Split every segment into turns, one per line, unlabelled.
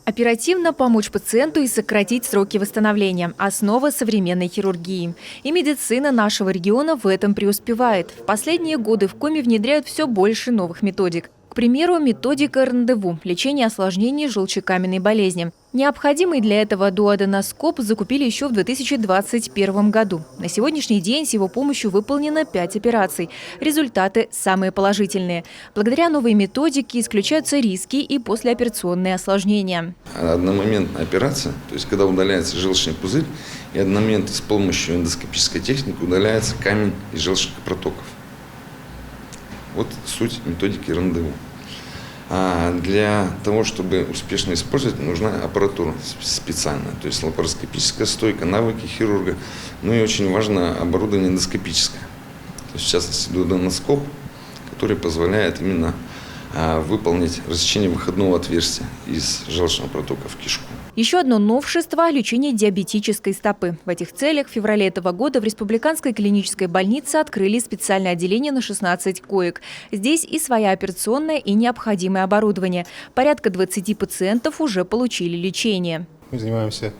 Оперативно помочь пациенту и сократить сроки восстановления – основа современной хирургии. И медицина нашего региона в этом преуспевает. В последние годы в Коми внедряют все больше новых методик. К примеру, методика РНДВУ – лечение осложнений желчекаменной болезни. Необходимый для этого дуоденоскоп закупили еще в 2021 году. На сегодняшний день с его помощью выполнено 5 операций. Результаты самые положительные. Благодаря новой методике исключаются риски и послеоперационные осложнения.
Одномоментная операция, то есть когда удаляется желчный пузырь, и одномоментно с помощью эндоскопической техники удаляется камень из желчных протоков. Вот суть методики РНДВУ. А для того, чтобы успешно использовать, нужна аппаратура специальная, то есть лапароскопическая стойка, навыки хирурга, ну и очень важно оборудование эндоскопическое. То есть, в частности, дуоденоскоп, который позволяет именно выполнить рассечение выходного отверстия из желчного протока в кишку.
Еще одно новшество – лечение диабетической стопы. В этих целях в феврале этого года в Республиканской клинической больнице открыли специальное отделение на 16 коек. Здесь и своя операционная, и необходимое оборудование. Порядка 20 пациентов уже получили лечение.
Мы занимаемся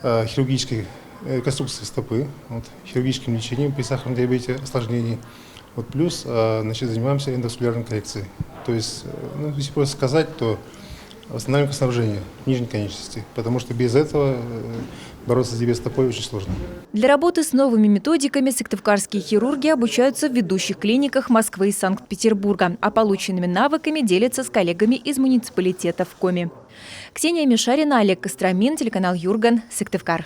хирургической реконструкцией стопы, хирургическим лечением при сахарном диабете, осложнений. Плюс занимаемся эндоваскулярной коррекцией. То есть, если просто сказать, то восстанавливаем снабжение нижней конечности, потому что без этого бороться с диабетом стопой очень сложно.
Для работы с новыми методиками сыктывкарские хирурги обучаются в ведущих клиниках Москвы и Санкт-Петербурга, а полученными навыками делятся с коллегами из муниципалитета в Коми. Ксения Мишарина, Олег Костромин, телеканал Юрган, Сыктывкар.